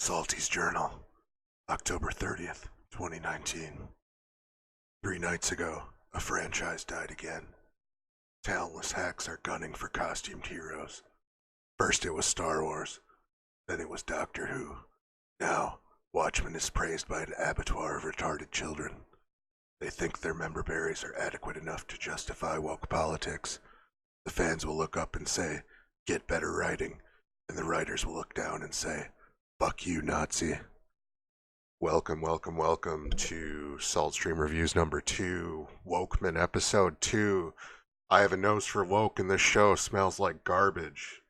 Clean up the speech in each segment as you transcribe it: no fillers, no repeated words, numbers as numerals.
Salty's Journal, October 30th, 2019. 3 nights ago, a franchise died again. Talentless hacks are gunning for costumed heroes. First it was Star Wars, then it was Doctor Who. Now, Watchmen is praised by an abattoir of retarded children. They think their member berries are adequate enough to justify woke politics. The fans will look up and say, "Get better writing," and the writers will look down and say, "Fuck you, Nazi." Welcome to Saltstream Reviews number 2, Wokemen Ep.2. I have a nose for woke and this show smells like garbage.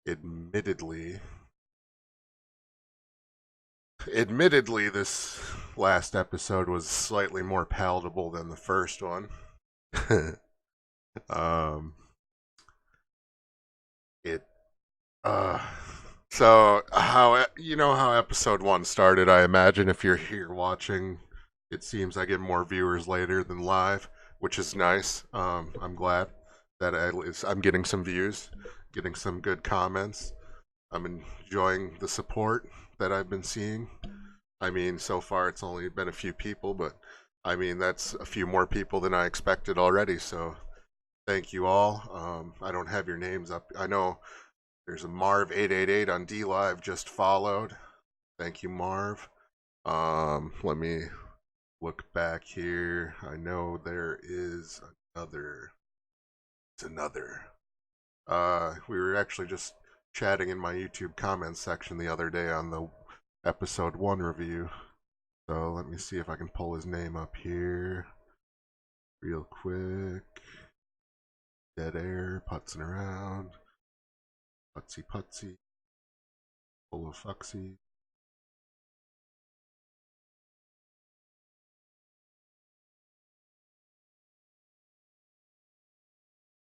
Admittedly, this last episode was slightly more palatable than the first one. um, it, So, how how episode 1 started, I imagine if you're here watching, it seems I get more viewers later than live, which is nice. I'm glad that I'm getting some views, getting some good comments. I'm enjoying the support that I've been seeing. I mean, so far it's only been a few people, but I mean, that's a few more people than I expected already, so thank you all. I don't have your names up. I know there's a Marv888 on D Live just followed. Thank you, Marv. Let me look back here. I know there is another. It's another. We were actually just chatting in my YouTube comments section the other day on the episode 1 review. So let me see if I can pull his name up here real quick. Dead air, putzing around. Putsy, full of fucksy.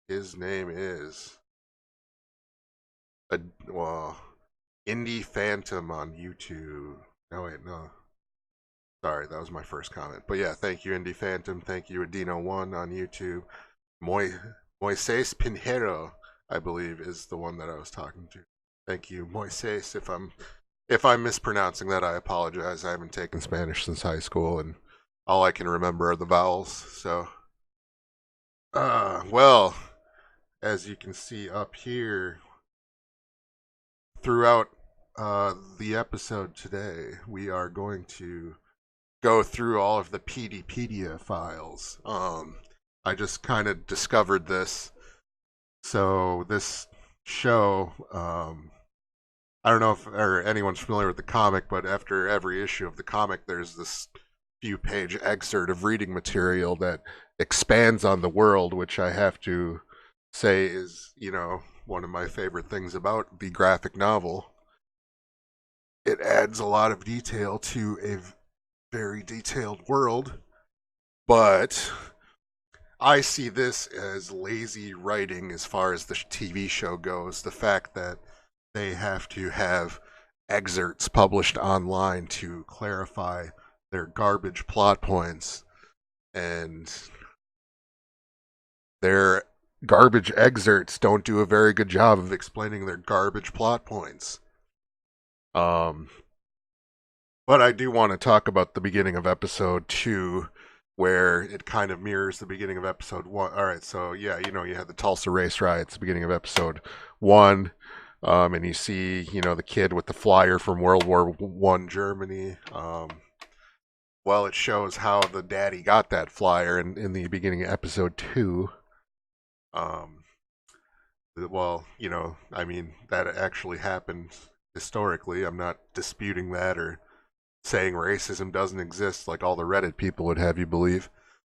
His name is Indie Phantom on YouTube. No wait, no. Sorry, that was my first comment. But yeah, thank you, Indie Phantom. Thank you, Adino1 on YouTube. Moises Pinheiro, I believe, is the one that I was talking to. Thank you, Moises. If I'm mispronouncing that, I apologize. I haven't taken Spanish since high school, and all I can remember are the vowels. So, well, as you can see up here, throughout the episode today, we are going to go through all of the PDpedia files. I just kind of discovered this. So this show, I don't know if anyone's familiar with the comic, but after every issue of the comic, there's this few-page excerpt of reading material that expands on the world, which I have to say is, one of my favorite things about the graphic novel. It adds a lot of detail to a very detailed world, but I see this as lazy writing as far as the TV show goes. The fact that they have to have excerpts published online to clarify their garbage plot points, and their garbage excerpts don't do a very good job of explaining their garbage plot points. But I do want to talk about the beginning of episode 2, where it kind of mirrors the beginning of episode 1. All right, so yeah, you had the Tulsa race riots, the beginning of episode 1, and you see, the kid with the flyer from World War I Germany. Well, it shows how the daddy got that flyer in the beginning of episode 2. Well, I mean, that actually happened historically. I'm not disputing that or saying racism doesn't exist like all the Reddit people would have you believe.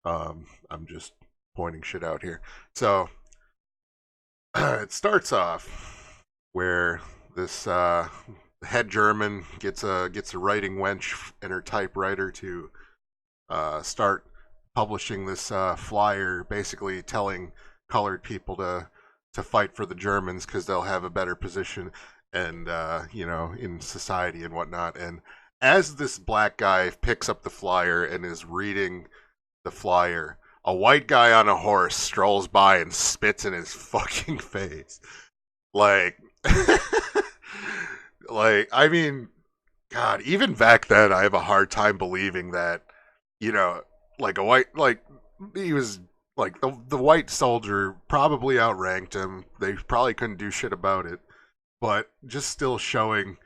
I'm just pointing shit out here. So it starts off where this head German gets a writing wench and her typewriter to start publishing this flyer, basically telling colored people to fight for the Germans because they'll have a better position and in society and whatnot. And as this black guy picks up the flyer and is reading the flyer, a white guy on a horse strolls by and spits in his fucking face. Like, Like, I mean, God, even back then, I have a hard time believing that, you know, like a white, like he was like the white soldier probably outranked him. They probably couldn't do shit about it, but just still showing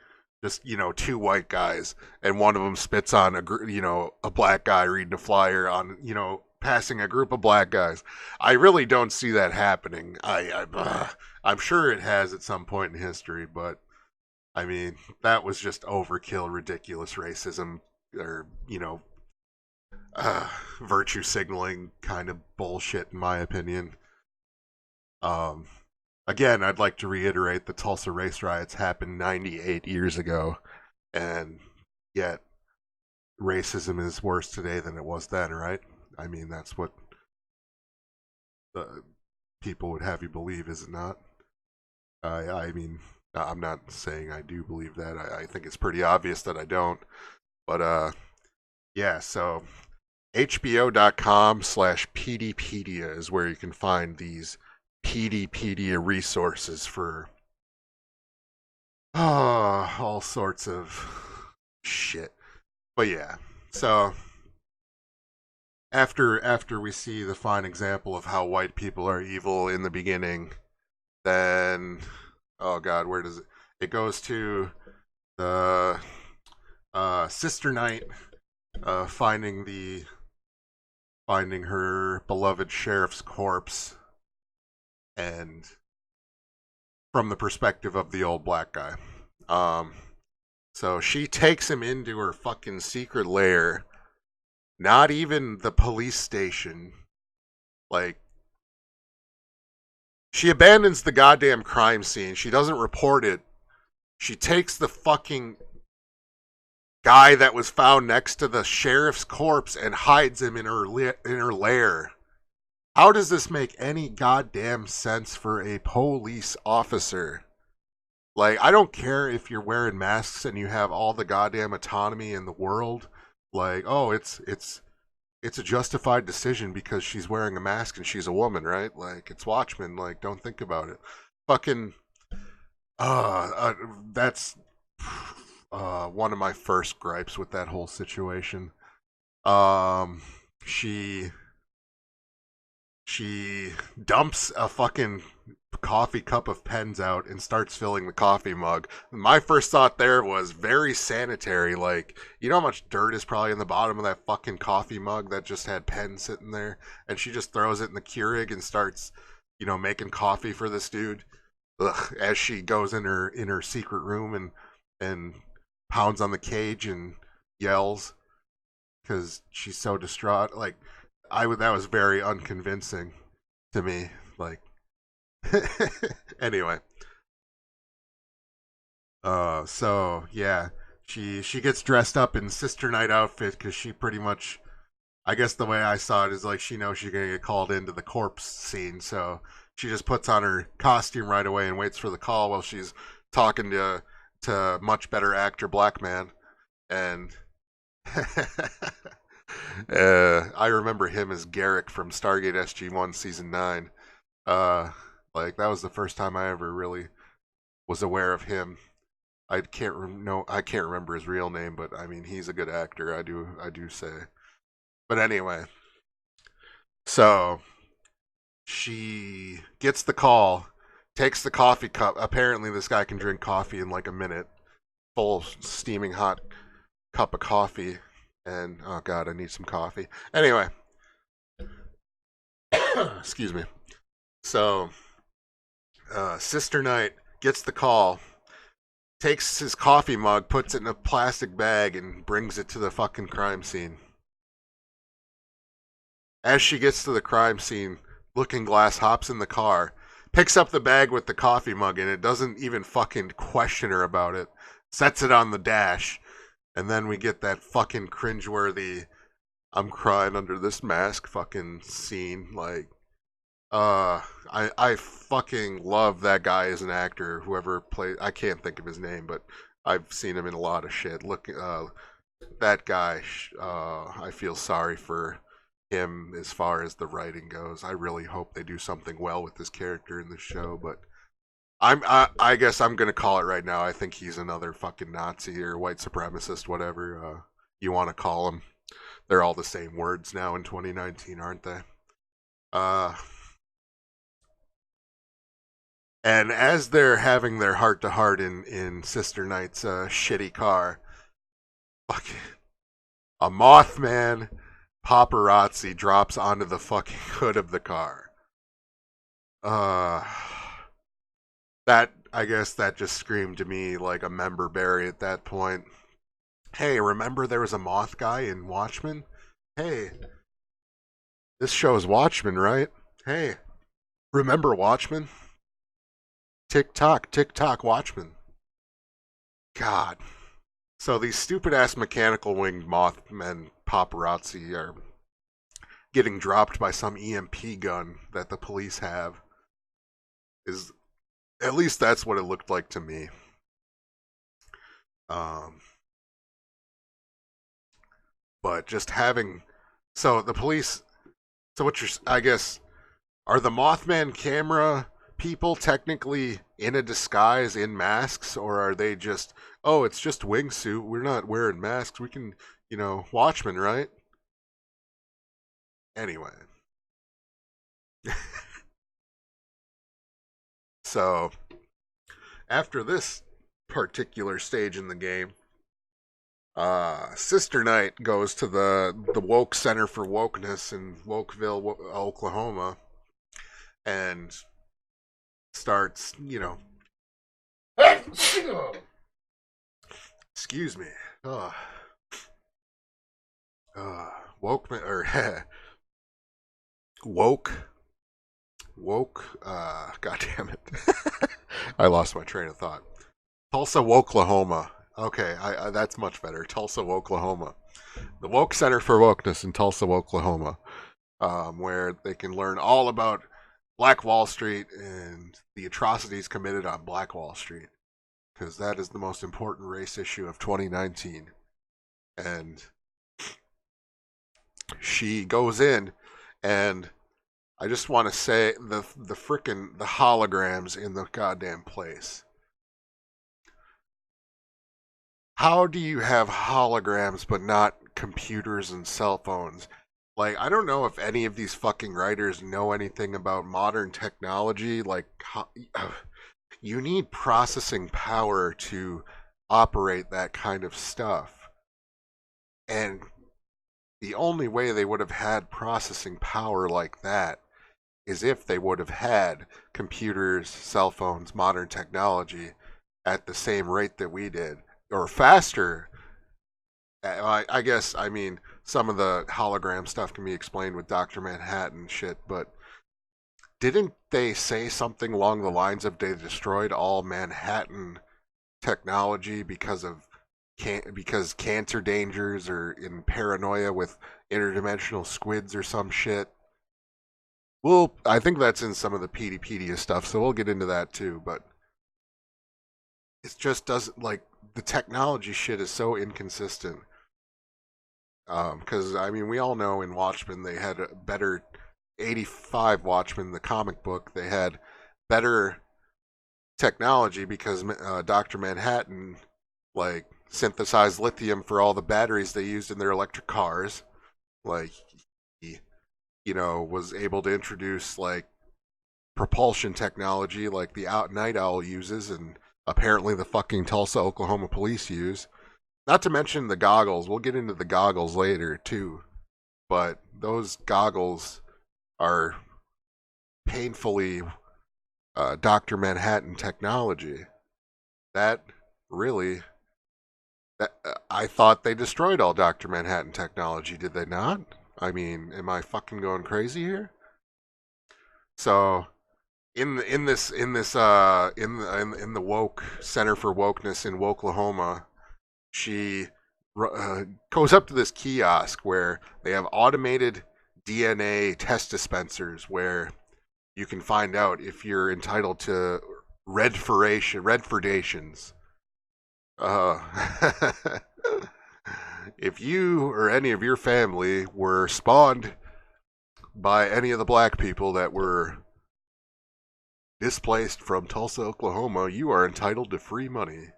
just two white guys and one of them spits on a black guy reading a flyer on passing a group of black guys. I really don't see that happening. I'm sure it has at some point in history, but I mean, that was just overkill, ridiculous racism, or uh, virtue signaling kind of bullshit, in my opinion. Um, Again, I'd like to reiterate the Tulsa race riots happened 98 years ago, and yet racism is worse today than it was then, right? I mean, that's what the people would have you believe, is it not? I mean, I'm not saying I do believe that. I think it's pretty obvious that I don't. But yeah, so hbo.com/pdpedia is where you can find these pdpedia resources for all sorts of shit. But yeah, so after we see the fine example of how white people are evil in the beginning, then oh god, where does it goes to the sister knight finding her beloved sheriff's corpse, and from the perspective of the old black guy. Um, so she takes him into her fucking secret lair. Not even the police station. Like, she abandons the goddamn crime scene. She doesn't report it. She takes the fucking guy that was found next to the sheriff's corpse and hides him in her lair. How does this make any goddamn sense for a police officer? Like, I don't care if you're wearing masks and you have all the goddamn autonomy in the world. Like, oh, it's a justified decision because she's wearing a mask and she's a woman, right? Like, it's Watchmen. Like, don't think about it. Fucking, that's one of my first gripes with that whole situation. Um, she she dumps a fucking coffee cup of pens out and starts filling the coffee mug. My first thought there was very sanitary. Like, you know how much dirt is probably in the bottom of that fucking coffee mug that just had pens sitting there? And she just throws it in the Keurig and starts, making coffee for this dude. Ugh, as she goes in her secret room and pounds on the cage and yells because she's so distraught. Like, that was very unconvincing to me. Like, anyway, so yeah, she gets dressed up in sister night outfit because she pretty much, I guess the way I saw it is like she knows she's gonna get called into the corpse scene, so she just puts on her costume right away and waits for the call while she's talking to much better actor Black Man, and I remember him as Garrick from Stargate SG-1 season 9. Uh, like, that was the first time I ever really was aware of him. I can't remember his real name, but I mean, he's a good actor. I do say. But anyway, so she gets the call, takes the coffee cup. Apparently, this guy can drink coffee in like a minute, full steaming hot cup of coffee. And oh god, I need some coffee. Anyway, excuse me. So, Sister Knight gets the call, takes his coffee mug, puts it in a plastic bag, and brings it to the fucking crime scene. As she gets to the crime scene, Looking Glass hops in the car, picks up the bag with the coffee mug in it, doesn't even fucking question her about it, sets it on the dash, and then we get that fucking cringeworthy I'm crying under this mask fucking scene. Like, I fucking love that guy as an actor. Whoever played, I can't think of his name, but I've seen him in a lot of shit. Look, that guy. I feel sorry for him as far as the writing goes. I really hope they do something well with this character in the show, but I guess I'm gonna call it right now. I think he's another fucking Nazi or white supremacist, whatever you want to call him. They're all the same words now in 2019, aren't they? Uh, and as they're having their heart to heart in Sister Knight's shitty car, fucking a Mothman paparazzi drops onto the fucking hood of the car. Uh, that I guess that just screamed to me like a member berry at that point. Hey, remember there was a moth guy in Watchmen? Hey, this show is Watchmen, right? Hey, remember Watchmen? Tick tock, Watchmen. God. So these stupid ass mechanical winged Mothmen paparazzi are getting dropped by some EMP gun that the police have. Is at least that's what it looked like to me. Um, but just having so the police. So what you're, I guess, are the Mothman camera people technically in a disguise in masks, or are they just, oh, it's just wingsuit? We're not wearing masks. We can, Watchmen, right? Anyway, so after this particular stage in the game, Sister Knight goes to the Woke Center for Wokeness in Wokeville, Oklahoma, and starts, excuse me, uh, woke or woke woke. God damn it, I lost my train of thought. Tulsa, Oklahoma. Okay, that's much better. Tulsa, Oklahoma. The Woke Center for Wokeness in Tulsa, Oklahoma, where they can learn all about Black Wall Street and the atrocities committed on Black Wall Street, because that is the most important race issue of 2019. And she goes in, and I just want to say the frickin' the holograms in the goddamn place. How do you have holograms but not computers and cell phones? Like, I don't know if any of these fucking writers know anything about modern technology. Like, you need processing power to operate that kind of stuff. And the only way they would have had processing power like that is if they would have had computers, cell phones, modern technology at the same rate that we did, or faster. I guess, I mean, some of the hologram stuff can be explained with Dr. Manhattan shit, but didn't they say something along the lines of they destroyed all Manhattan technology because cancer dangers or in paranoia with interdimensional squids or some shit? Well, I think that's in some of the PDpedia stuff, so we'll get into that too. But it just doesn't, like, the technology shit is so inconsistent. Because I mean, we all know in Watchmen they had a better 85 Watchmen, the comic book. They had better technology because Doctor Manhattan like synthesized lithium for all the batteries they used in their electric cars. Like he, was able to introduce like propulsion technology like the Night Owl uses, and apparently the fucking Tulsa, Oklahoma police use. Not to mention the goggles. We'll get into the goggles later too, but those goggles are painfully Doctor Manhattan technology. That really, I thought they destroyed all Doctor Manhattan technology. Did they not? I mean, am I fucking going crazy here? So in the woke Center for Wokeness in Oklahoma, she goes up to this kiosk where they have automated DNA test dispensers where you can find out if you're entitled to redfordations. Uh, if you or any of your family were spawned by any of the black people that were Displaced from Tulsa, Oklahoma, you are entitled to free money.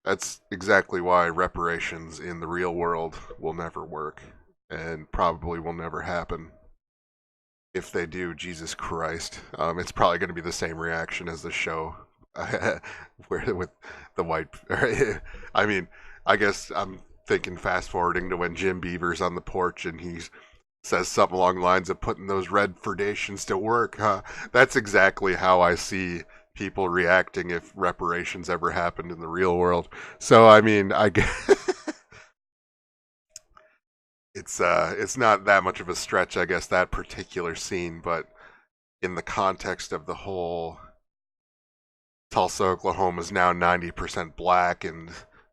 That's exactly why reparations in the real world will never work and probably will never happen. If they do, Jesus Christ, it's probably going to be the same reaction as the show, where with the white. I mean, I guess I'm thinking fast forwarding to when Jim Beaver's on the porch and he says something along the lines of putting those red predations to work. Huh? That's exactly how I see people reacting if reparations ever happened in the real world. So I mean, I guess it's not that much of a stretch, I guess, that particular scene, but in the context of the whole Tulsa, Oklahoma is now 90% black and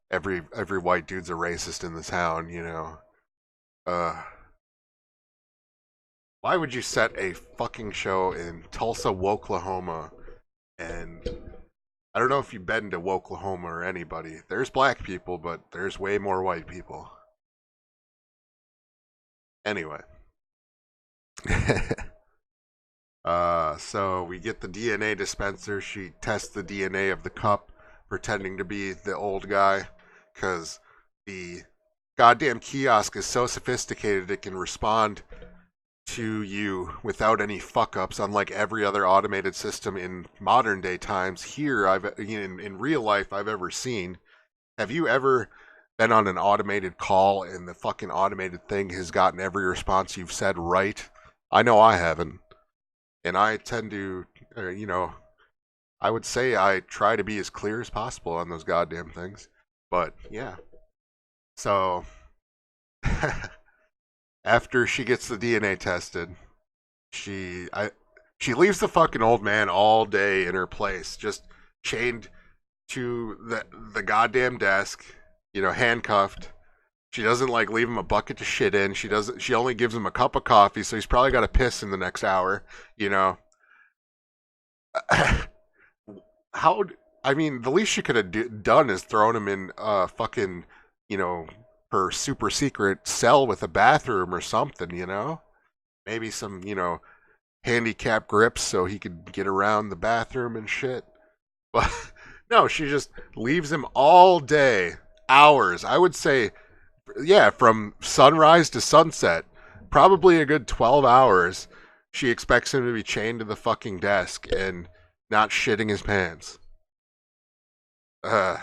every white dude's a racist in the town, you know. Uh why would you set a fucking show in Tulsa, Oklahoma? And I don't know if you've been to Oklahoma or anybody. There's black people, but there's way more white people. Anyway. So we get the DNA dispenser. She tests the DNA of the cup, pretending to be the old guy, because the goddamn kiosk is so sophisticated it can respond to you without any fuck ups, unlike every other automated system in modern day times. Here, in real life I've ever seen. Have you ever been on an automated call and the fucking automated thing has gotten every response you've said right? I know I haven't. And I tend to, I would say I try to be as clear as possible on those goddamn things. But yeah. So after she gets the DNA tested, she I she leaves the fucking old man all day in her place, just chained to the goddamn desk, handcuffed. She doesn't like leave him a bucket to shit in. She only gives him a cup of coffee, so he's probably got to piss in the next hour, you know. How I mean, the least she could have done is thrown him in a fucking, you know, her super secret cell with a bathroom or something, Maybe some, handicap grips so he could get around the bathroom and shit. But no, she just leaves him all day, hours. I would say, yeah, from sunrise to sunset, probably a good 12 hours. She expects him to be chained to the fucking desk and not shitting his pants. Uh,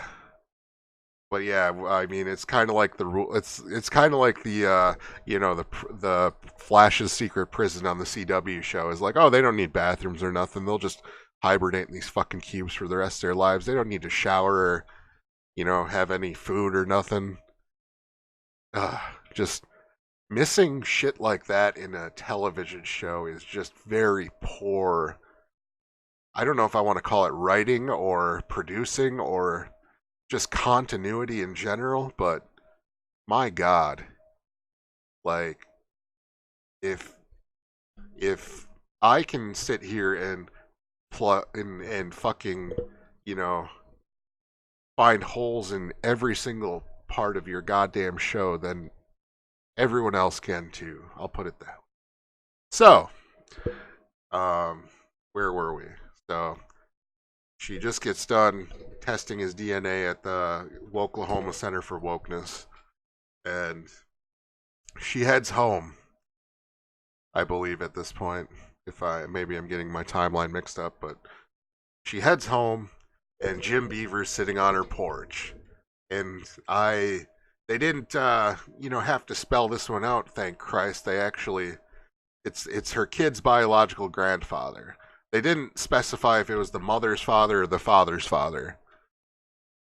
but yeah, I mean, it's kind of like the rule. It's kind of like the the Flash's secret prison on the CW show is like, oh, they don't need bathrooms or nothing. They'll just hibernate in these fucking cubes for the rest of their lives. They don't need to shower or have any food or nothing. Uh, just missing shit like that in a television show is just very poor. I don't know if I want to call it writing or producing or just continuity in general, but my god, like if if I can sit here and and fucking, you know, find holes in every single part of your goddamn show, then everyone else can too. I'll put it that way. So, um, where were we? So she just gets done testing his DNA at the Oklahoma Center for Wokeness, and she heads home. I believe at this point, if I maybe I'm getting my timeline mixed up, but she heads home, and Jim Beaver's sitting on her porch, and they didn't have to spell this one out. Thank Christ, they actually it's her kid's biological grandfather. They didn't specify if it was the mother's father or the father's father.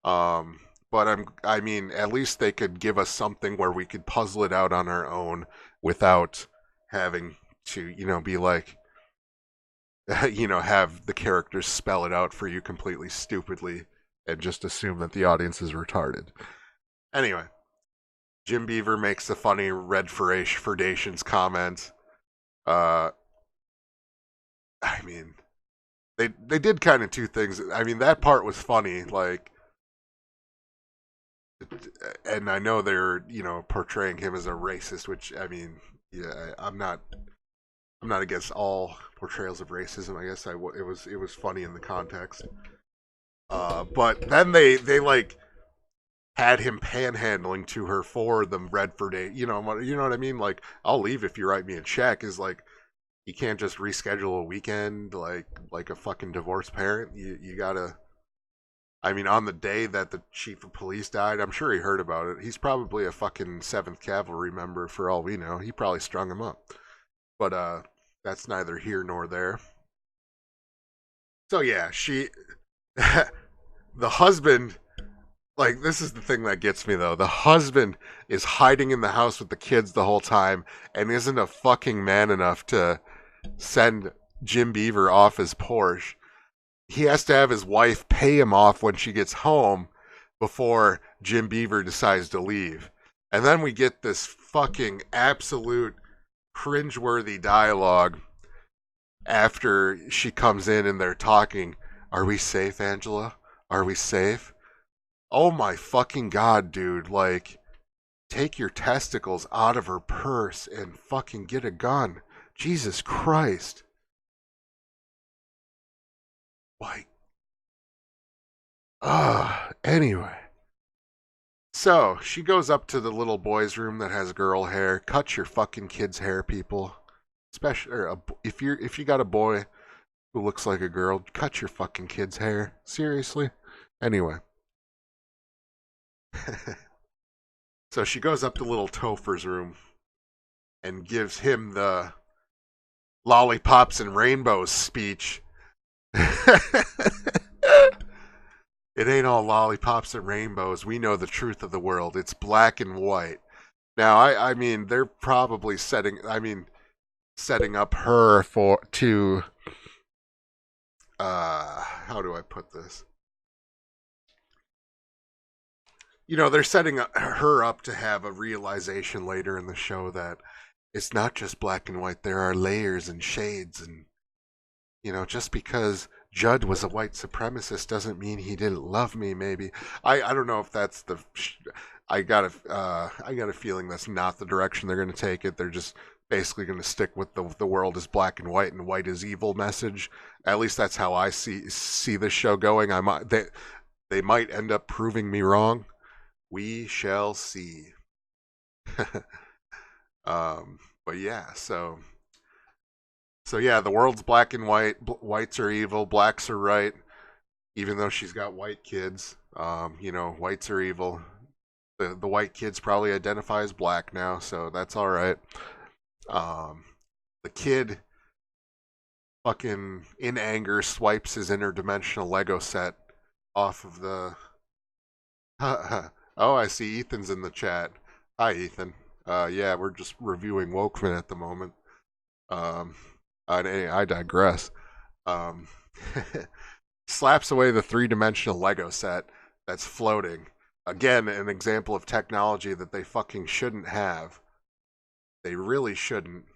Um, but I mean, at least they could give us something where we could puzzle it out on our own without having to, be like, have the characters spell it out for you completely stupidly and just assume that the audience is retarded. Anyway, Jim Beaver makes the funny red Ferdations comment. Uh, I mean, they did kind of two things. I mean, that part was funny, like, and I know they're portraying him as a racist, which I mean, yeah, I'm not I'm not against all portrayals of racism. I guess it was funny in the context. But then they like had him panhandling to her for the Redford date. You know what I mean? Like, I'll leave if you write me a check. Is like, you can't just reschedule a weekend like a fucking divorced parent. You gotta. I mean, on the day that the chief of police died, I'm sure he heard about it. He's probably a fucking Seventh Cavalry member for all we know. He probably strung him up. But that's neither here nor there. So yeah, the husband, like, this is the thing that gets me though. The husband is hiding in the house with the kids the whole time and isn't a fucking man enough to send Jim Beaver off his Porsche. He has to have his wife pay him off when she gets home before Jim Beaver decides to leave. And then we get this fucking absolute cringeworthy dialogue after she comes in and they're talking. Are we safe, Angela? Are we safe? Oh my fucking god, dude. Like, take your testicles out of her purse and fucking get a gun. Jesus Christ. Like, anyway. So, she goes up to the little boy's room that has girl hair. Cut your fucking kid's hair, people. Especially, if you got a boy who looks like a girl, cut your fucking kid's hair. Seriously. Anyway. So she goes up to little Topher's room and gives him the lollipops and rainbows speech. It ain't all lollipops and rainbows. We know the truth of the world. It's black and white. Now, I mean, they're probably setting up her to how do I put this? They're setting her up to have a realization later in the show that it's not just black and white. There are layers and shades, and just because Judd was a white supremacist doesn't mean he didn't love me. Maybe I don't know if that's the. I got a feeling that's not the direction they're going to take it. They're just basically going to stick with the world is black and white is evil message. At least that's how I see this show going. They might end up proving me wrong. We shall see. But yeah, so yeah, the world's black and white. Whites are evil, blacks are right. Even though she's got white kids, whites are evil. The white kids probably identify as black now, so that's all right. The kid, fucking in anger, swipes his interdimensional Lego set off of the. Oh, I see Ethan's in the chat. Hi, Ethan. Yeah, we're just reviewing Wokemen at the moment. I digress. Um, slaps away the three-dimensional Lego set that's floating. Again, an example of technology that they fucking shouldn't have. They really shouldn't.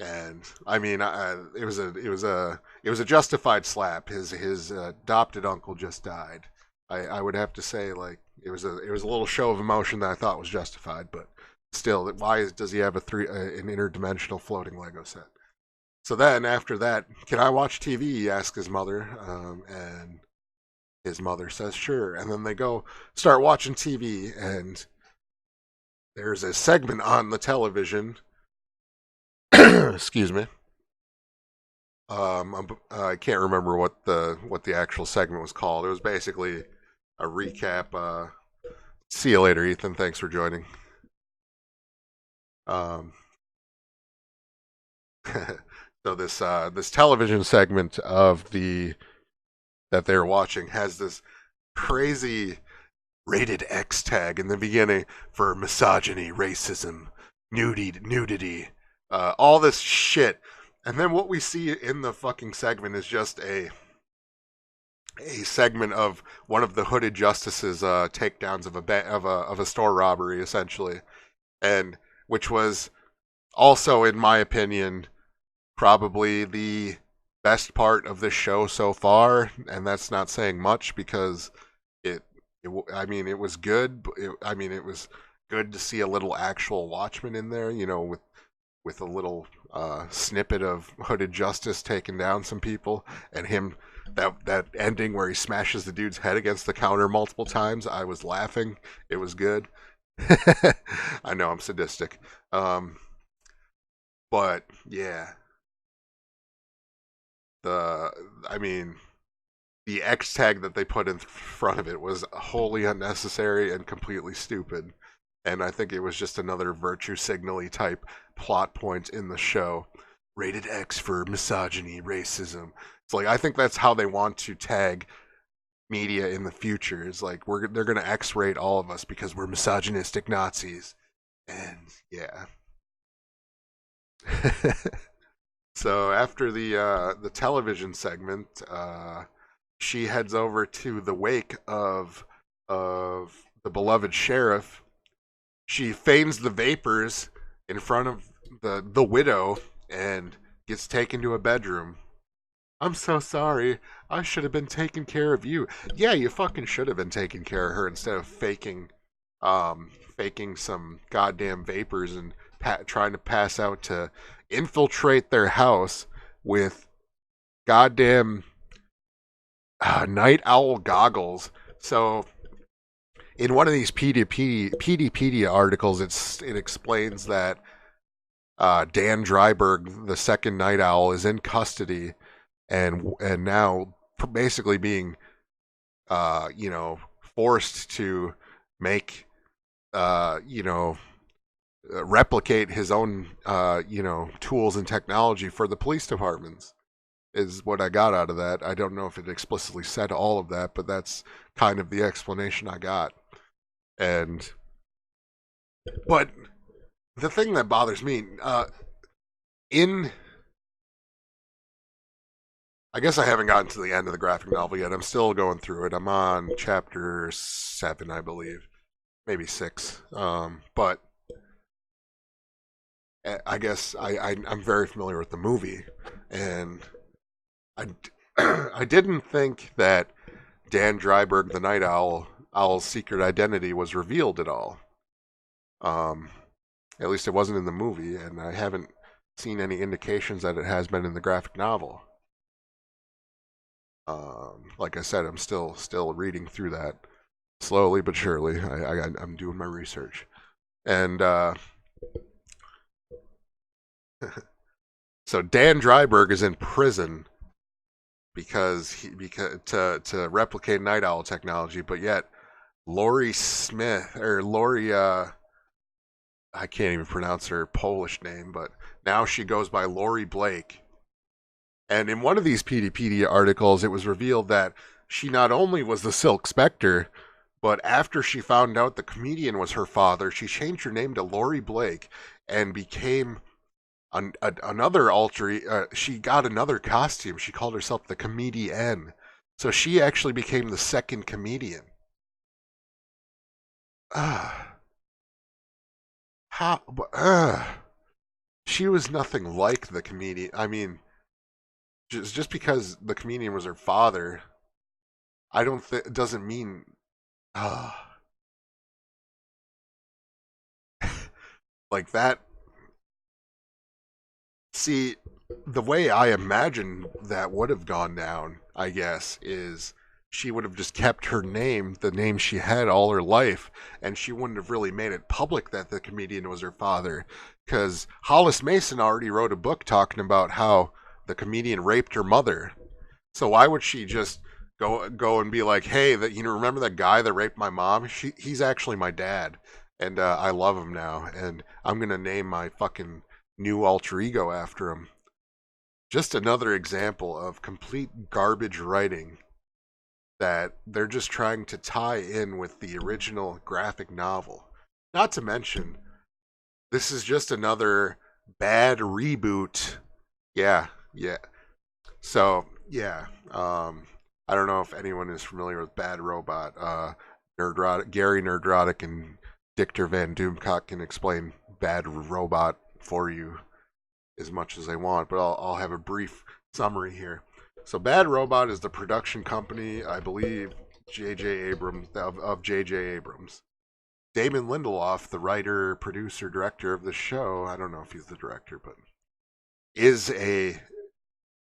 And I mean, it was a justified slap. His adopted uncle just died. I would have to say, like, it was a little show of emotion that I thought was justified, but still, why does he have an interdimensional floating Lego set? So then after that, can I watch TV? He asks his mother, and his mother says sure. And then they go start watching TV, and there's a segment on the television. Excuse me. I can't remember what the actual segment was called. It was basically a recap. See you later, Ethan. Thanks for joining. So this television segment of that they're watching has this crazy rated X tag in the beginning for misogyny, racism, nudity, all this shit. And then what we see in the fucking segment is just a segment of one of the hooded justices' takedowns of a store robbery, essentially, and which was also, in my opinion, probably the best part of this show so far, and that's not saying much because it was good. It was good to see a little actual Watchmen in there, with a little snippet of Hooded Justice taking down some people, and him that ending where he smashes the dude's head against the counter multiple times. I was laughing. It was good. I know I'm sadistic, um, but yeah, the I mean the X tag that they put in front of it was wholly unnecessary and completely stupid. And I think it was just another virtue signally type plot point in the show. Rated X for misogyny, racism. It's like I think that's how they want to tag media in the future. Is like they're gonna X rate all of us because we're misogynistic Nazis. And yeah. So after the television segment, she heads over to the wake of the beloved sheriff. She feigns the vapors in front of the widow and gets taken to a bedroom. I'm so sorry. I should have been taking care of you. Yeah, you fucking should have been taking care of her instead of faking some goddamn vapors and trying to pass out to infiltrate their house with goddamn night owl goggles. So in one of these PDpedia articles, it explains that Dan Dryberg, the second night owl, is in custody and now basically being forced to make replicate his own tools and technology for the police departments is what I got out of that. I don't know if it explicitly said all of that, but that's kind of the explanation I got. And but the thing that bothers me, in I guess I haven't gotten to the end of the graphic novel yet. I'm still going through it. I'm on chapter 7, I believe, maybe 6. But I guess I'm very familiar with the movie, and I I didn't think that Dan Dryberg, the Night Owl's secret identity was revealed at all. Um, at least it wasn't in the movie, and I haven't seen any indications that it has been in the graphic novel. Like I said, I'm still reading through that slowly but surely. I'm doing my research, and so Dan Dryberg is in prison because to replicate Night Owl technology, but yet Lori Smith or Lori I can't even pronounce her Polish name, but now she goes by Lori Blake. And in one of these PDpedia articles, it was revealed that she not only was the Silk Spectre, but after she found out the comedian was her father, she changed her name to Lori Blake and became another alter. She got another costume. She called herself the Comedienne. So she actually became the second comedian. How? She was nothing like the comedian. I mean, just because the comedian was her father, I don't think it doesn't mean. Uh, like that. See, the way I imagine that would have gone down, I guess, is she would have just kept her name, the name she had all her life, and she wouldn't have really made it public that the comedian was her father. Because Hollis Mason already wrote a book talking about how the comedian raped her mother. So why would she just go and be like, hey, that remember that guy that raped my mom? He's actually my dad, and I love him now, and I'm gonna name my fucking new alter ego after him. Just another example of complete garbage writing that they're just trying to tie in with the original graphic novel. Not to mention, this is just another bad reboot. Yeah, yeah. So, yeah. I don't know if anyone is familiar with Bad Robot. Nerdrotic, Gary Nerdrotic and Dictor Van Doomcock can explain Bad Robot for you as much as they want, but I'll have a brief summary here. So, Bad Robot is the production company, I believe, J.J. Abrams of J.J. Abrams. Damon Lindelof, the writer, producer, director of the show, I don't know if he's the director, but is a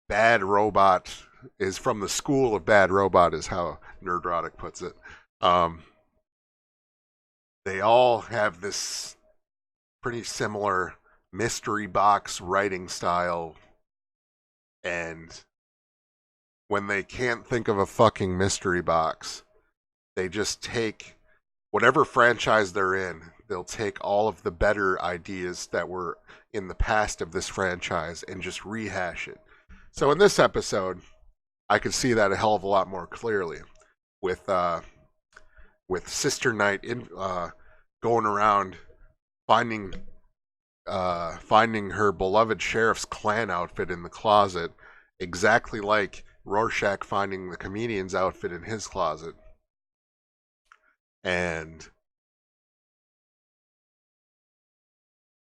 bad robot, is from the school of bad robot, is how Nerdrotic puts it. Um, they all have this pretty similar mystery box writing style, and when they can't think of a fucking mystery box, they just take whatever franchise they're in, they'll take all of the better ideas that were in the past of this franchise and just rehash it. So in this episode, I could see that a hell of a lot more clearly with Sister Knight going around finding finding her beloved sheriff's clan outfit in the closet, exactly like Rorschach finding the comedian's outfit in his closet. And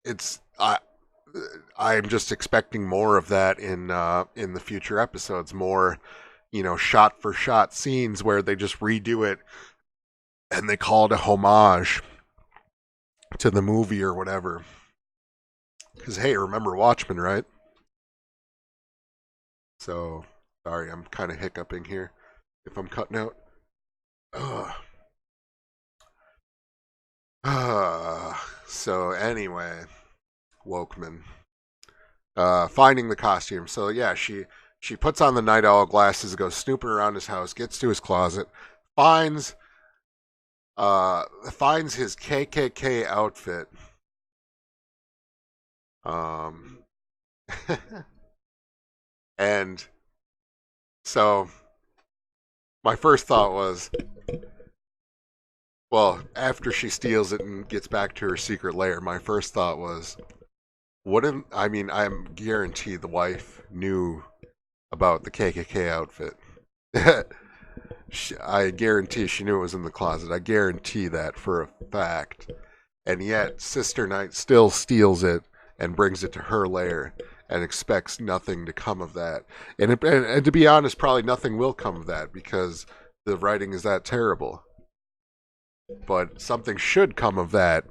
it's I'm just expecting more of that in the future episodes. More, shot for shot scenes where they just redo it and they call it a homage to the movie or whatever. Because hey, remember Watchmen, right? So sorry, I'm kind of hiccuping here. If I'm cutting out. Ugh. So anyway, Wokeman. Finding the costume. So yeah, she puts on the night owl glasses, goes snooping around his house, gets to his closet, finds finds his KKK outfit. Um, and so my first thought was, well, after she steals it and gets back to her secret lair, my first thought was, wouldn't I mean I'm guaranteed the wife knew about the KKK outfit. I guarantee she knew it was in the closet. I guarantee that for a fact. And yet, Sister Knight still steals it and brings it to her lair and expects nothing to come of that. And to be honest, probably nothing will come of that because the writing is that terrible. But something should come of that.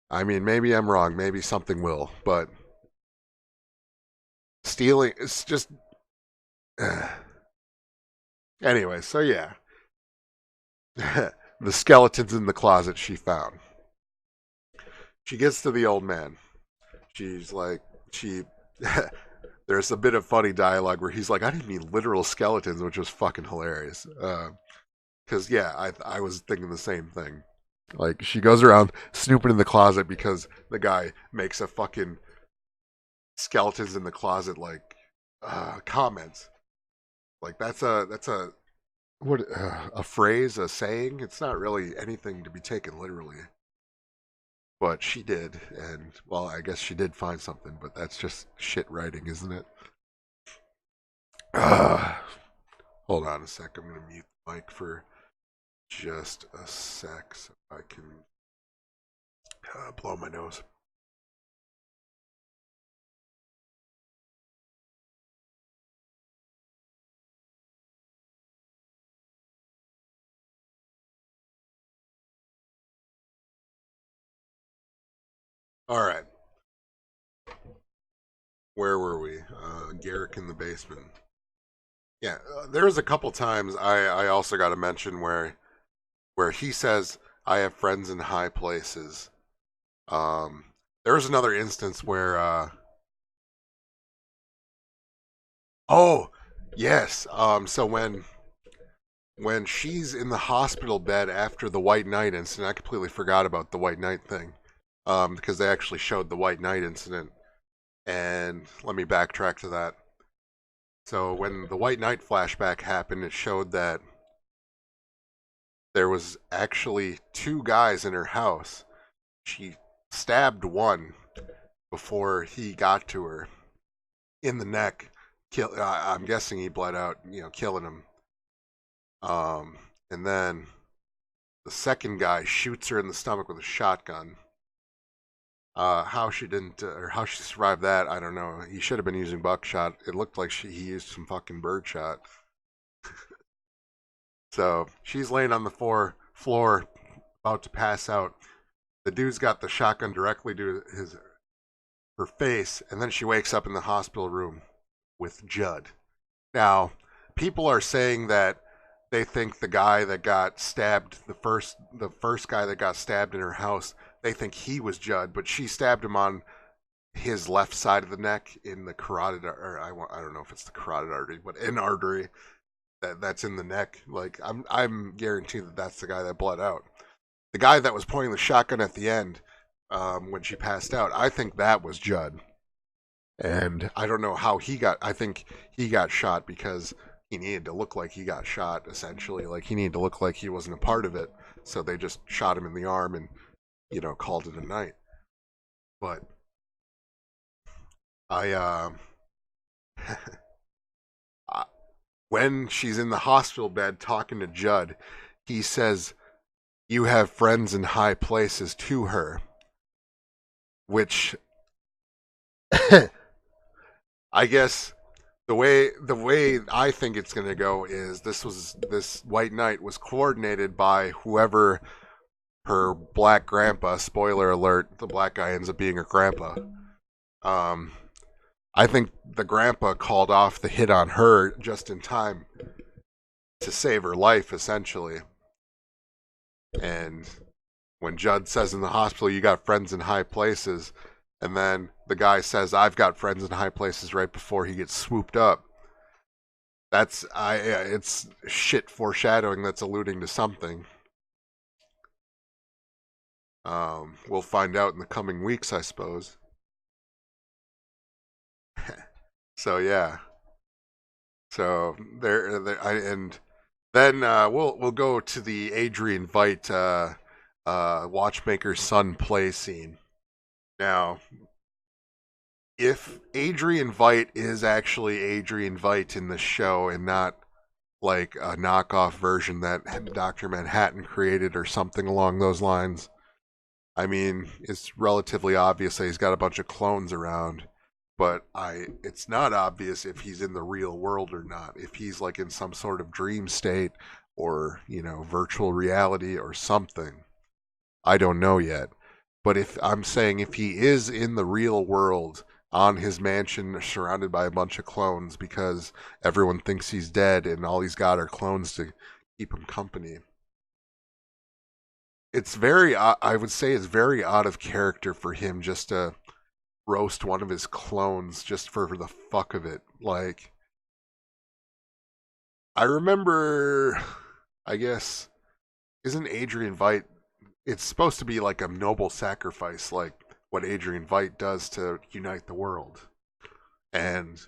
I mean, maybe I'm wrong. Maybe something will. But stealing, it's just. Anyway, so yeah. The skeletons in the closet she found. She gets to the old man. She's like, there's a bit of funny dialogue where he's like, I didn't mean literal skeletons, which was fucking hilarious. Because, yeah, I was thinking the same thing. Like, she goes around snooping in the closet because the guy makes a fucking skeletons in the closet, like, comments. Like, that's a phrase, a saying. It's not really anything to be taken literally. But she did, and well, I guess she did find something, but that's just shit writing, isn't it? Uh, Hold on a sec. I'm gonna mute the mic for just a sec so I can blow my nose. All right, where were we? Garrick in the basement. Yeah, there was a couple times I also got to mention where he says I have friends in high places. There was another instance where oh yes, so when she's in the hospital bed after the White Knight incident, I completely forgot about the White Knight thing, because they actually showed the White Knight incident. And let me backtrack to that. So when the White Knight flashback happened, it showed that there was actually two guys in her house. She stabbed one before he got to her in the neck. I'm guessing he bled out, killing him. And then the second guy shoots her in the stomach with a shotgun. How she didn't, or how she survived that, I don't know. He should have been using buckshot. It looked like he used some fucking birdshot. So she's laying on the floor about to pass out. The dude's got the shotgun directly to her face, and then she wakes up in the hospital room with Judd. Now, people are saying that they think the guy that got stabbed, the first guy that got stabbed in her house, they think he was Judd, but she stabbed him on his left side of the neck in the carotid, or I don't know if it's the carotid artery, but an artery that's in the neck. Like I'm guaranteed that that's the guy that bled out. The guy that was pointing the shotgun at the end when she passed out, I think that was Judd. And I don't know how he got. I think he got shot because he needed to look like he got shot. Essentially, like he needed to look like he wasn't a part of it. So they just shot him in the arm and called it a night. But I when she's in the hospital bed talking to Judd, he says, "You have friends in high places," to her, which I guess the way I think it's going to go is this white knight was coordinated by whoever her black grandpa. Spoiler alert: the black guy ends up being her grandpa. Um, I think the grandpa called off the hit on her just in time to save her life, essentially. And when Judd says in the hospital, "You got friends in high places," and then the guy says, "I've got friends in high places," right before he gets swooped up. It's shit foreshadowing that's alluding to something. We'll find out in the coming weeks, I suppose. So yeah. So and then we'll go to the Adrian Veidt watchmaker's son play scene. Now, if Adrian Veidt is actually Adrian Veidt in the show and not like a knockoff version that Dr. Manhattan created or something along those lines, I mean, it's relatively obvious that he's got a bunch of clones around, but it's not obvious if he's in the real world or not. If he's like in some sort of dream state or, virtual reality or something. I don't know yet. But if I'm saying if he is in the real world on his mansion surrounded by a bunch of clones because everyone thinks he's dead and all he's got are clones to keep him company. It's very, I would say, it's very out of character for him just to roast one of his clones just for the fuck of it. Like, I remember, I guess, isn't Adrian Veidt? It's supposed to be like a noble sacrifice, like what Adrian Veidt does to unite the world. And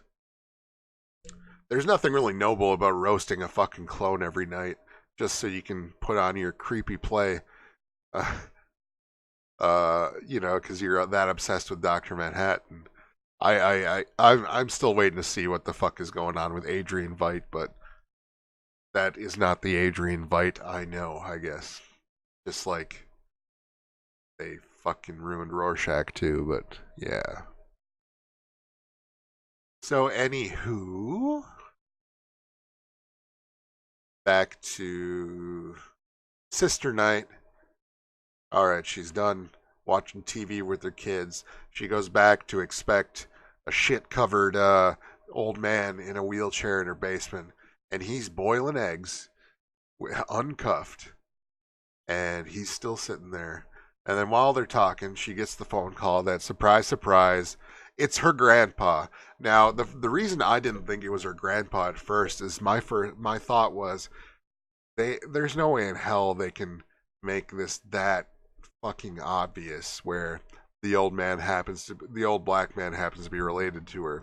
there's nothing really noble about roasting a fucking clone every night just so you can put on your creepy play. Uh, because you're that obsessed with Doctor Manhattan. I'm still waiting to see what the fuck is going on with Adrian Veidt, but that is not the Adrian Veidt I know. I guess just like they fucking ruined Rorschach too, but yeah. So anywho, back to Sister Night. All right, she's done watching TV with her kids. She goes back to expect a shit covered old man in a wheelchair in her basement, and he's boiling eggs, uncuffed, and he's still sitting there. And then while they're talking, she gets the phone call that surprise, surprise, it's her grandpa. Now, the reason I didn't think it was her grandpa at first is my thought was there's no way in hell they can make this that fucking obvious where the old black man happens to be related to her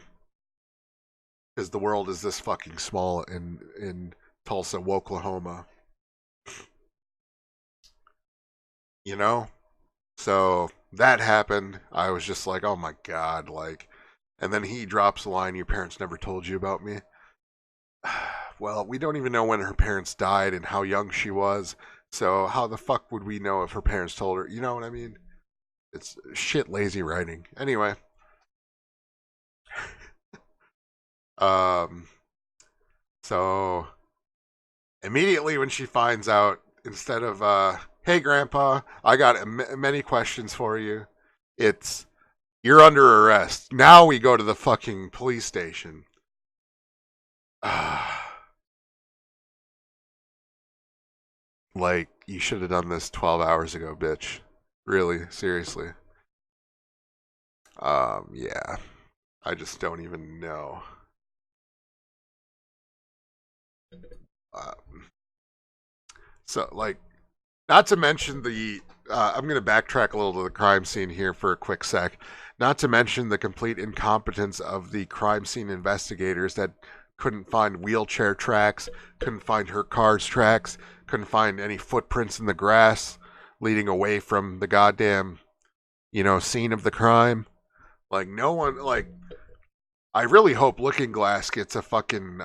because the world is this fucking small in Tulsa, Oklahoma. You know, so that happened. I was just like, oh my god, like, and then he drops a line, "Your parents never told you about me." Well, we don't even know when her parents died and how young she was. So how the fuck would we know if her parents told her? You know what I mean? It's shit lazy writing. Anyway, um, so immediately when she finds out, instead of Hey, Grandpa, I got many questions for you. It's you're under arrest. Now we go to the fucking police station. Like you should have done this 12 hours ago, bitch. Really, seriously. Yeah. I just don't even know. Uh, so like not to mention the I'm going to backtrack a little to the crime scene here for a quick sec. Not to mention the complete incompetence of the crime scene investigators that couldn't find wheelchair tracks, couldn't find her car's tracks, couldn't find any footprints in the grass leading away from the goddamn, scene of the crime. Like no one like I really hope Looking Glass gets a fucking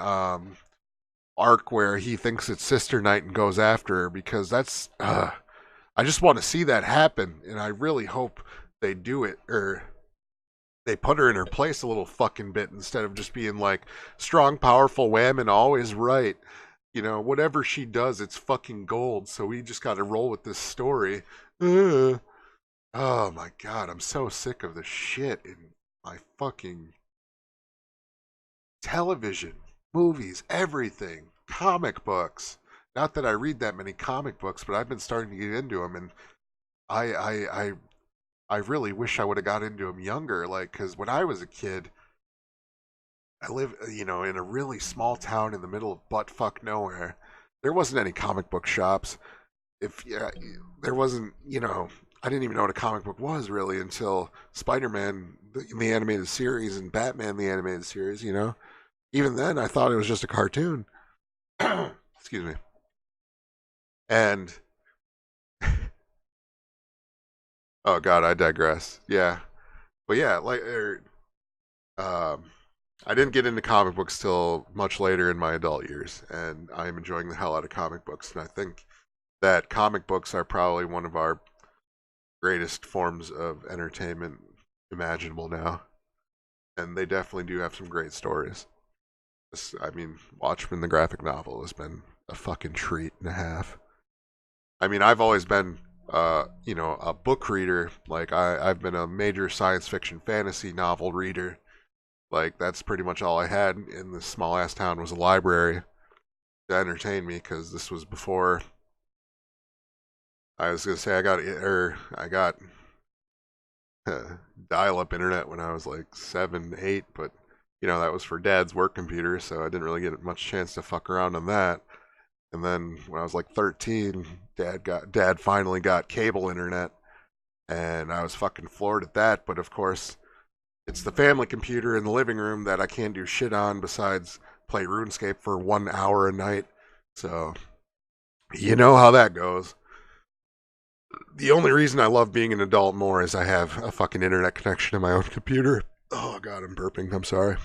arc where he thinks it's sister night and goes after her because that's I just want to see that happen, and I really hope they do it or they put her in her place a little fucking bit instead of just being like strong, powerful women, always right. Whatever she does, it's fucking gold. So we just got to roll with this story. Uh, oh my god, I'm so sick of the shit in my fucking television, movies, everything, comic books. Not that I read that many comic books, but I've been starting to get into them, and I I I I really wish I would have got into them younger. Like, because when I was a kid, I live, in a really small town in the middle of buttfuck nowhere. There wasn't any comic book shops. If yeah, there wasn't, I didn't even know what a comic book was really until Spider-Man, the animated series, and Batman, the animated series. Even then, I thought it was just a cartoon. Excuse me. And oh god, I digress. Yeah, but yeah, um, I didn't get into comic books till much later in my adult years, and I'm enjoying the hell out of comic books. And I think that comic books are probably one of our greatest forms of entertainment imaginable now, and they definitely do have some great stories. I mean, Watchmen, the graphic novel, has been a fucking treat and a half. I mean, I've always been, a book reader. Like, I've been a major science fiction fantasy novel reader. Like, that's pretty much all I had in this small ass town was a library to entertain me because this was before I was gonna say I got dial up internet when I was like 7, 8, but that was for Dad's work computer, so I didn't really get much chance to fuck around on that. And then when I was like 13, Dad finally got cable internet, and I was fucking floored at that. But of course, it's the family computer in the living room that I can't do shit on besides play RuneScape for 1 hour a night. So you know how that goes. The only reason I love being an adult more is I have a fucking internet connection to my own computer. Oh god, I'm burping. I'm sorry.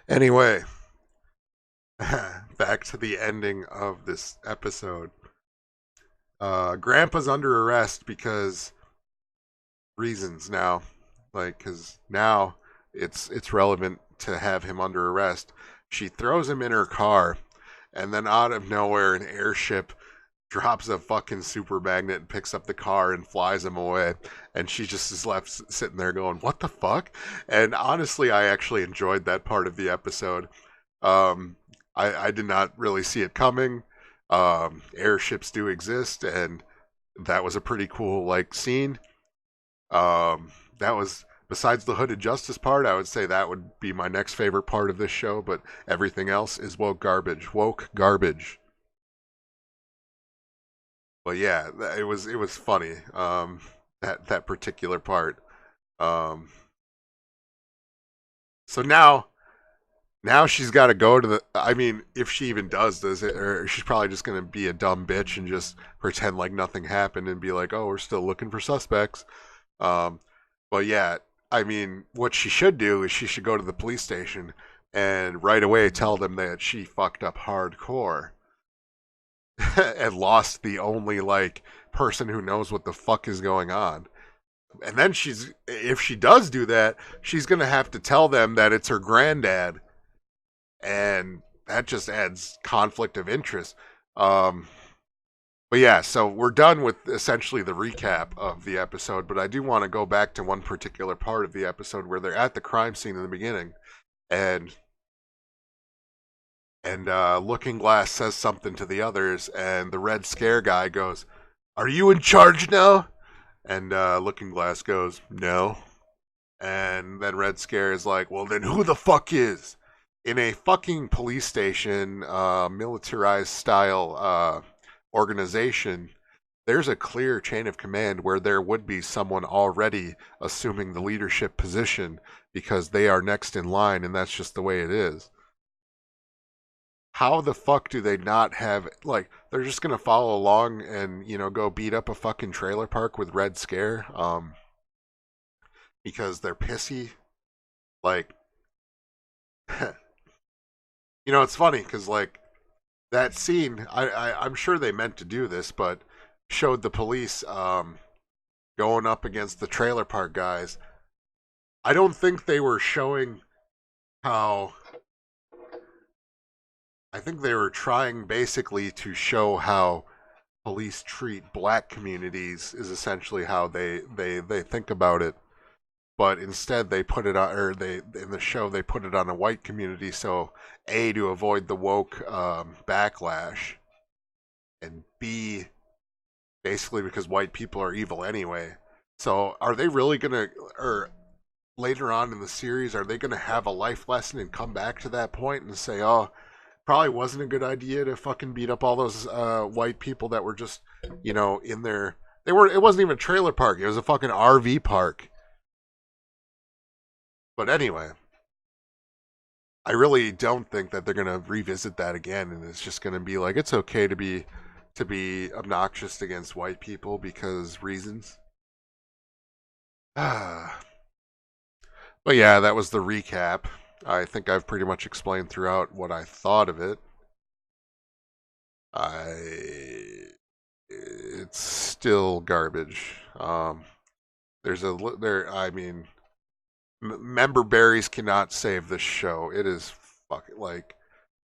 Anyway, back to the ending of this episode. Grandpa's under arrest because reasons now, like because now it's relevant to have him under arrest. She throws him in her car, and then out of nowhere, an airship drops a fucking super magnet and picks up the car and flies him away. And she just is left sitting there going, "What the fuck?" And honestly, I actually enjoyed that part of the episode. Um, I did not really see it coming. Airships do exist, and that was a pretty cool like scene. That was besides the hooded justice part. I would say that would be my next favorite part of this show. But everything else is woke garbage. Woke garbage. But yeah, it was funny. That particular part. Um, so now she's got to go to the. I mean, if she even does this, or she's probably just gonna be a dumb bitch and just pretend like nothing happened and be like, "Oh, we're still looking for suspects." Um, but yeah, I mean, what she should do is she should go to the police station and right away tell them that she fucked up hardcore and lost the only like person who knows what the fuck is going on. And then if she does do that, she's gonna have to tell them that it's her granddad, and that just adds conflict of interest. Um, But yeah, so we're done with essentially the recap of the episode, but I do want to go back to one particular part of the episode where they're at the crime scene in the beginning, and Looking Glass says something to the others, and the Red Scare guy goes, "Are you in charge now?" And Looking Glass goes, "No." And then Red Scare is like, "Well, then who the fuck is?" In a fucking police station, militarized style organization, there's a clear chain of command where there would be someone already assuming the leadership position because they are next in line, and that's just the way it is. How the fuck do they not have, like, they're just gonna follow along and go beat up a fucking trailer park with Red Scare because they're pissy? Like, it's funny because like that scene, I'm sure they meant to do this, but showed the police going up against the trailer park guys. I don't think they were showing how. I think they were trying basically to show how police treat black communities is essentially how they think about it. But instead, they put it on, or they in the show they put it on a white community. So A, to avoid the woke backlash, and B, basically because white people are evil anyway. So are they really gonna, or later on in the series, are they gonna have a life lesson and come back to that point and say, "Oh, probably wasn't a good idea to fucking beat up all those white people that were just, in there. They were. It wasn't even a trailer park. It was a fucking RV park." But anyway, I really don't think that they're gonna revisit that again, and it's just gonna be like it's okay to be obnoxious against white people because reasons. But yeah, that was the recap. I think I've pretty much explained throughout what I thought of it. I it's still garbage. There's a there. I mean, member berries cannot save this show. It is fucking like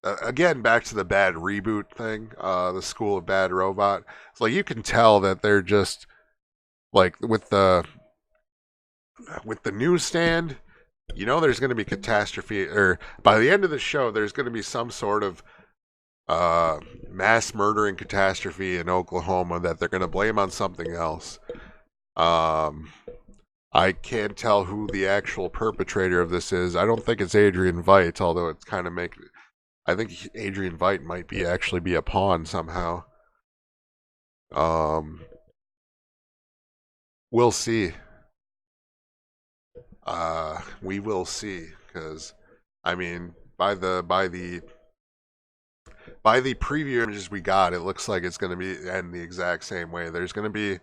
again back to the bad reboot thing. The School of Bad Robot. It's like you can tell that they're just like with the newsstand. There's going to be catastrophe, or by the end of the show, there's going to be some sort of mass murdering catastrophe in Oklahoma that they're going to blame on something else. Um, I can't tell who the actual perpetrator of this is. I don't think it's Adrian Veidt, although it's kind of make. I think Adrian Veidt might be actually be a pawn somehow. Um, we'll see. We will see because, I mean, by the preview images we got, it looks like it's going to be end the exact same way. There's going to be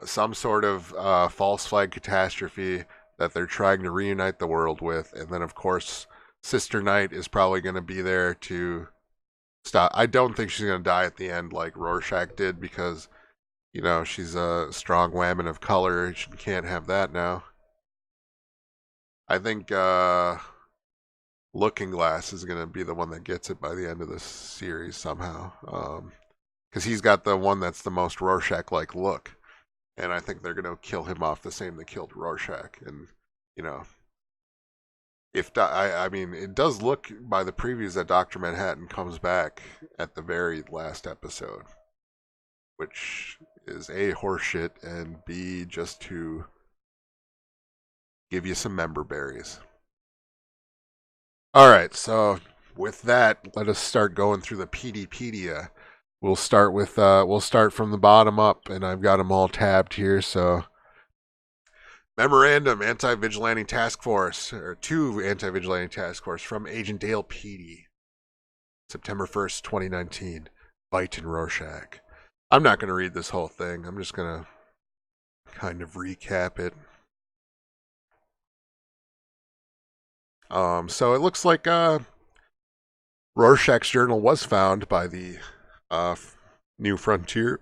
some sort of false flag catastrophe that they're trying to reunite the world with, and then of course Sister Night is probably going to be there to stop. I don't think she's going to die at the end like Rorschach did because she's a strong woman of color. She can't have that now. I think Looking Glass is going to be the one that gets it by the end of this series somehow, because he's got the one that's the most Rorschach-like look, and I think they're going to kill him off the same they killed Rorschach. And you know, if I mean, it does look by the previews that Doctor Manhattan comes back at the very last episode, which is A, horseshit, and B, just to give you some member berries. All right, so with that, let us start going through the PDpedia. We'll start from the bottom up, and I've got them all tabbed here. So, memorandum: Anti-Vigilante Task Force, or two Anti-Vigilante Task Force from Agent Dale PD, September 1st, 2019. Veidt and Rorschach. I'm not going to read this whole thing. I'm just going to kind of recap it. So it looks like Rorschach's journal was found by the uh, New Frontier.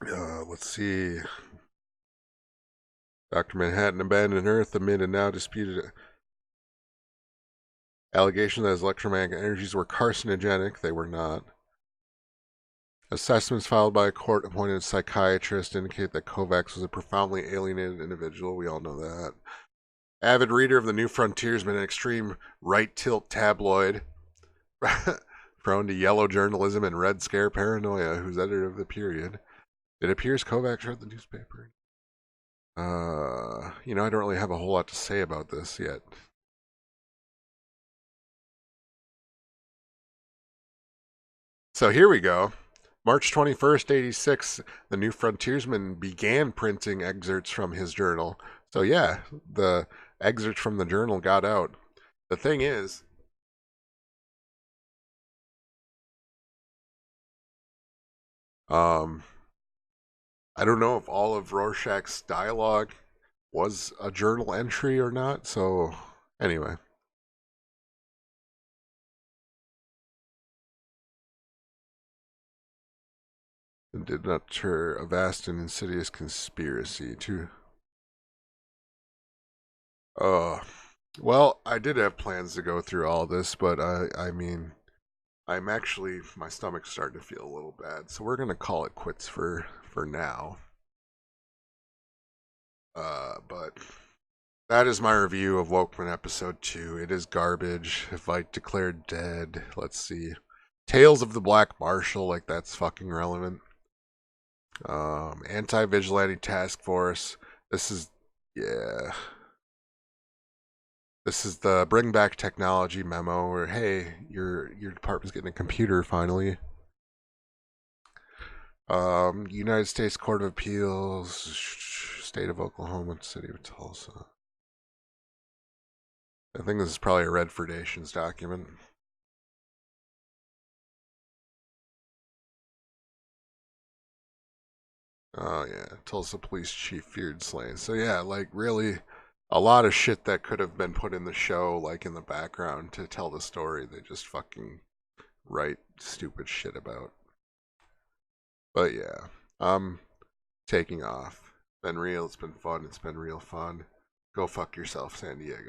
Let's see. Dr. Manhattan abandoned Earth amid a now disputed. Allegation that his electromagnetic energies were carcinogenic. They were not. Assessments filed by a court-appointed psychiatrist indicate that Kovacs was a profoundly alienated individual. We all know that. Avid reader of the New Frontiersman, an extreme right-tilt tabloid, prone to yellow journalism and Red Scare paranoia, who's editor of the period. It appears Kovacs read the newspaper. I don't really have a whole lot to say about this yet. So here we go. March 21st, 86, the New Frontiersman began printing excerpts from his journal. So yeah, the excerpts from the journal got out. The thing is, um, I don't know if all of Rorschach's dialogue was a journal entry or not. So anyway, it did not deter a vast and insidious conspiracy to. Uh, well, I did have plans to go through all this, but I mean, my stomach's starting to feel a little bad, so we're gonna call it quits for now. But that is my review of Wokemen Episode 2. It is garbage. Vite declared dead. Let's see. Tales of the Black Marshal, like that's fucking relevant. Anti-Vigilante Task Force. This is, yeah. This is the Bring Back Technology memo where, hey, your department's getting a computer finally. United States Court of Appeals, State of Oklahoma, City of Tulsa. I think this is probably a Redfordations document. Oh yeah, Tulsa Police Chief feared slain. So yeah, like really, a lot of shit that could have been put in the show, like in the background to tell the story, they just fucking write stupid shit about. But yeah, I'm taking off. Been real. It's been fun. It's been real fun. Go fuck yourself, San Diego.